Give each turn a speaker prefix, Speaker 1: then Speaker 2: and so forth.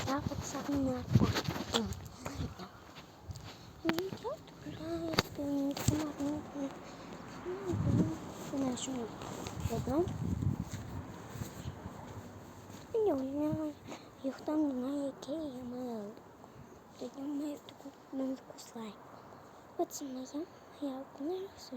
Speaker 1: Я вот сам їх там немає, яке я маю. Я маю таку маленьку слайм. Оце моя книжка.